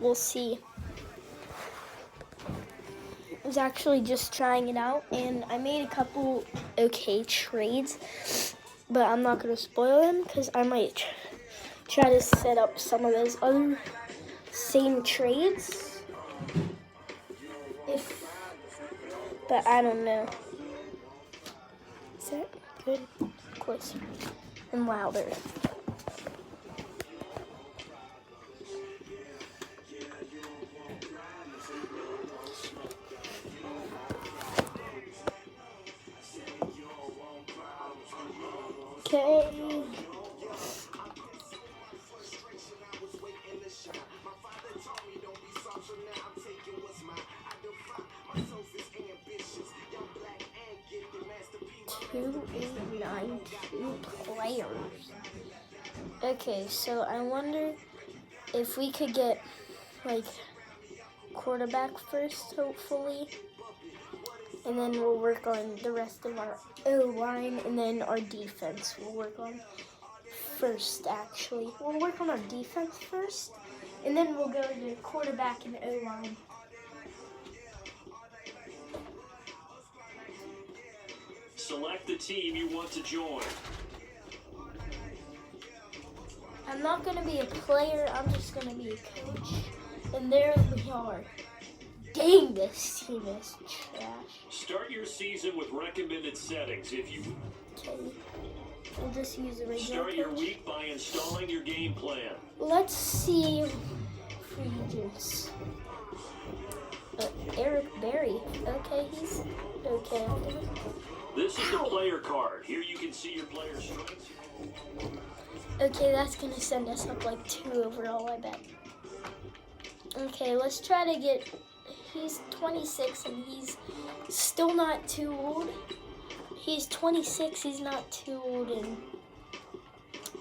we'll see. I was actually just trying it out, and I made a couple okay trades, but I'm not going to spoil them because I might try to set up some of those other same trades. But I don't know. Is that good? Closer and louder. Okay. Two 892 players. Okay, so I wonder if we could get like quarterback first, hopefully. And then we'll work on the rest of our O-line, and then our defense we'll work on first, actually. We'll work on our defense first, and then we'll go to quarterback and O-line. Select the team you want to join. I'm not going to be a player, I'm just going to be a coach. And there we are. Dang, this team is trash. Start your season with recommended settings if you... Okay, we'll just use the regular Start your coach. week by installing your game plan. Let's see free agents. Eric Berry. Okay, he's okay. This is the player card. Here you can see your player's strengths. Okay, that's going to send us up like 2 overall, I bet. Okay, let's try to get... He's 26 and he's still not too old. He's 26, he's not too old, and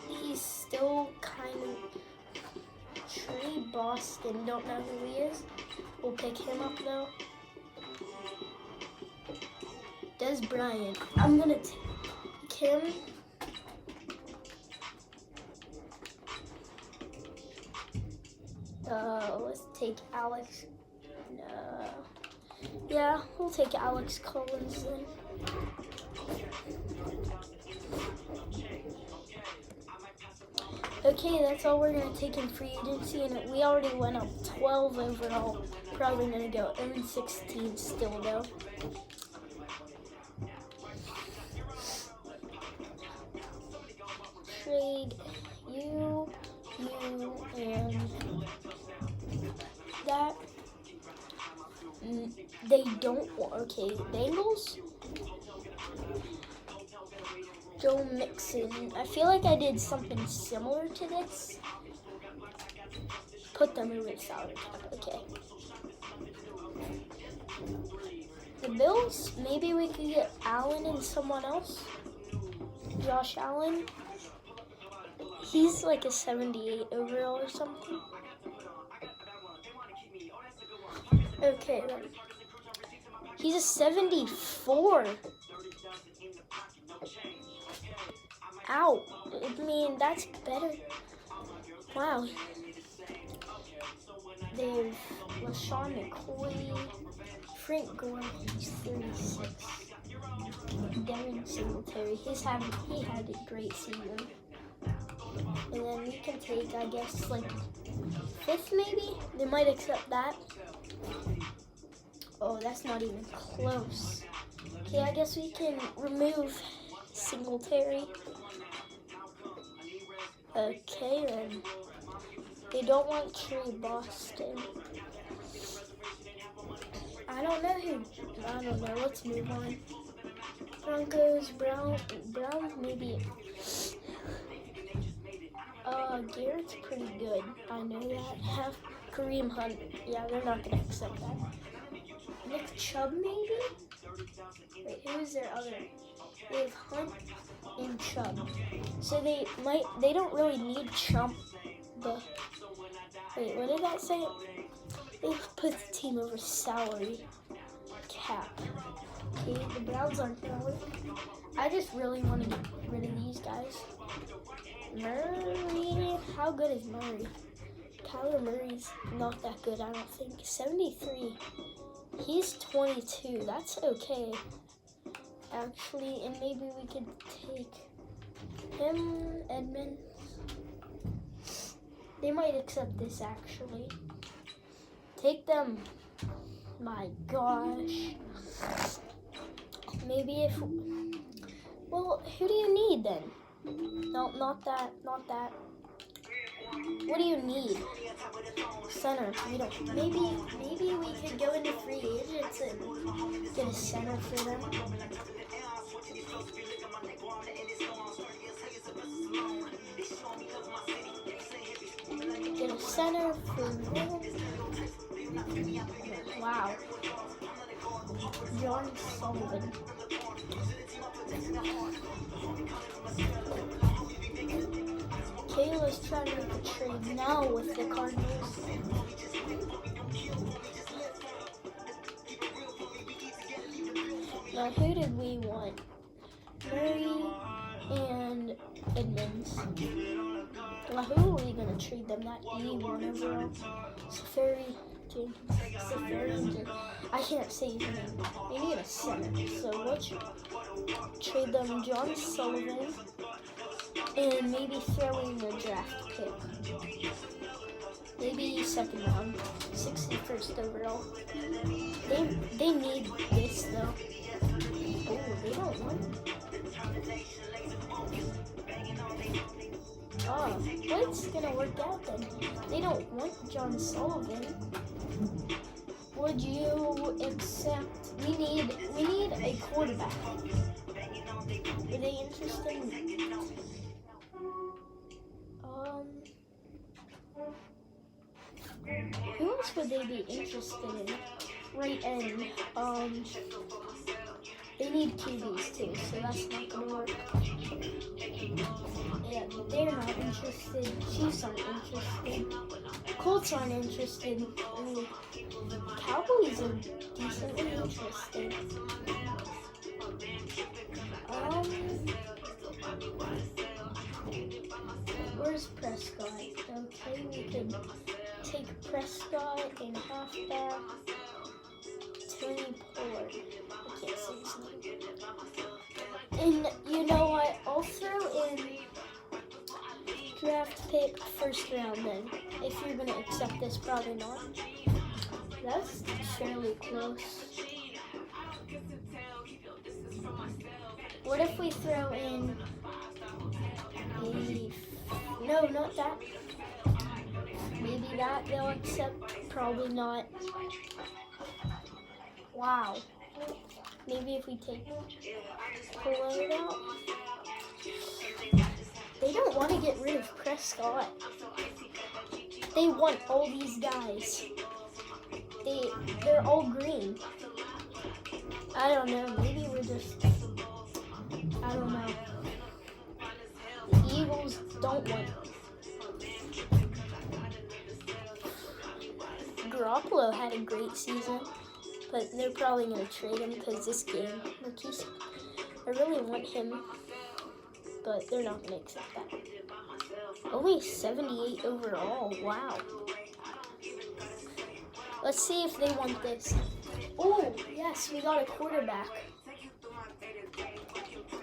he's still kind of Trey Boston. Don't know who he is. We'll pick him up though. Des Bryant. I'm gonna take him. Let's take Alex. Yeah, we'll take Alex Collins then. Okay, that's all we're going to take in free agency, and we already went up 12 overall. Probably going to go 16 still, though. Trade you, and that. They don't want, okay, Bengals? Joe Mixon. I feel like I did something similar to this. Put them in with salary cap, okay. The Bills, maybe we could get Allen and someone else. Josh Allen. He's like a 78 overall or something. Okay, then. He's a 74. Ow. I mean, that's better. Wow. There's LaShawn McCoy, Frank Gore, he's 36. Devin Singletary, he had a great season. And then we can take, I guess, like 5th maybe? They might accept that. Oh, that's not even close. Okay, I guess we can remove Singletary. Okay, then. They don't want Trey Boston. I don't know. Let's move on. Broncos, Browns, maybe. Garrett's pretty good. I know that. Have Kareem Hunt. Yeah, they're not going to accept that. Nick Chubb, maybe? Wait, who's their other? They have Hunt and Chubb. So they don't really need Chubb. Wait, what did that say? They put the team over salary cap. Okay, the Browns aren't going to work. I just really want to get rid of these guys. Murray, how good is Murray? Kyler Murray's not that good, I don't think. 73. He's 22. That's okay. Actually, and maybe we could take him, Edmonds. They might accept this, actually. Take them. My gosh. Maybe if... Well, who do you need then? No, not that. Not that. What do you need? Center. We don't. Maybe we could go into free agents and get a center for them. Get a center for them. Wow. John Sullivan. Kayla's trying to make a trade now with the Cardinals. Now, who did we want? Murray and Edmonds. Now, who are we going to trade them? That E1 overall. Safari. I can't say his name. They need a center. So let's trade them John Sullivan and maybe throw in a draft pick. Maybe second round, 61st overall. They need this though. Oh, they don't want it. Oh, what's gonna work out then? They don't want John Sullivan. Would you accept? We need a quarterback. Are they interested? Who else would they be interested in? Right end. They need QBs too, so that's not gonna work. Yeah, they're not interested. Chiefs aren't interested. Colts aren't interested. Ooh. Cowboys are decently interested. Where's Prescott? Okay, we could take Prescott and halfback. Tony Pollard. I can't say his name. And you know what? I'll throw in draft pick first round then. If you're gonna accept this, probably not. That's fairly close. What if we throw in a... No, not that. Maybe that they'll accept. Probably not. Wow. Maybe if we take Pollard out. They don't want to get rid of Prescott. They want all these guys. They're all green. I don't know. Maybe we're just... I don't know. The Eagles don't want Garoppolo had a great season, but they're probably going to trade him because this game, Marquise, I really want him, but they're not going to accept that. Only 78 overall. Wow. Let's see if they want this. Oh, yes, we got a quarterback.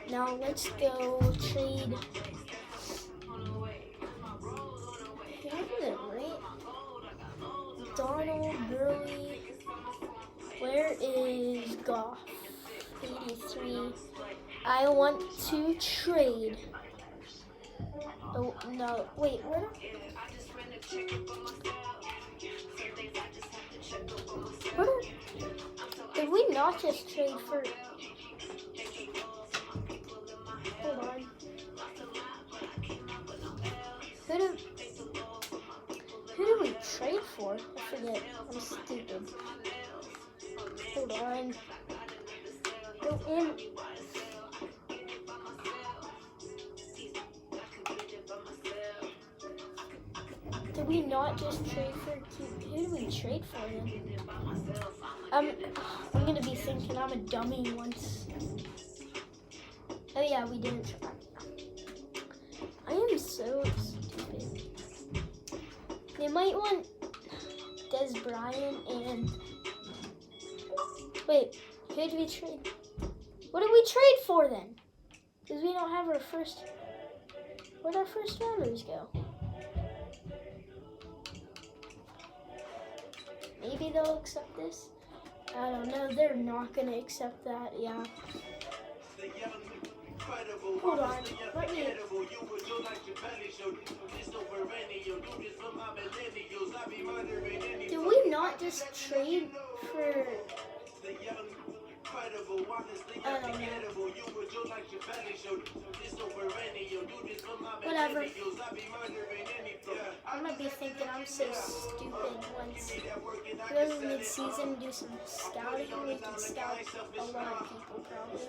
Now let's go trade. Donald Gurley. Where is Goff? 83. I want to trade. Oh, no. Wait, where? Did we not just trade for... Hold on. Who did we trade for? I forget. I'm stupid. Hold on. Go in. Did we not just trade for Q? Who did we trade for then? I'm gonna be thinking I'm a dummy once. Oh yeah, we didn't. I am so stupid. They might want Des Bryant and wait, who did we trade? What did we trade for then? Because we don't have our first. Where'd our first rounders go? Maybe they'll accept this. I don't know. They're not gonna accept that. Yeah. Hold on. Let me. Did we not just trade for? I don't know. Whatever. I'm gonna be thinking I'm so stupid once we go to mid-season, do some scouting. We can scout a lot of people probably.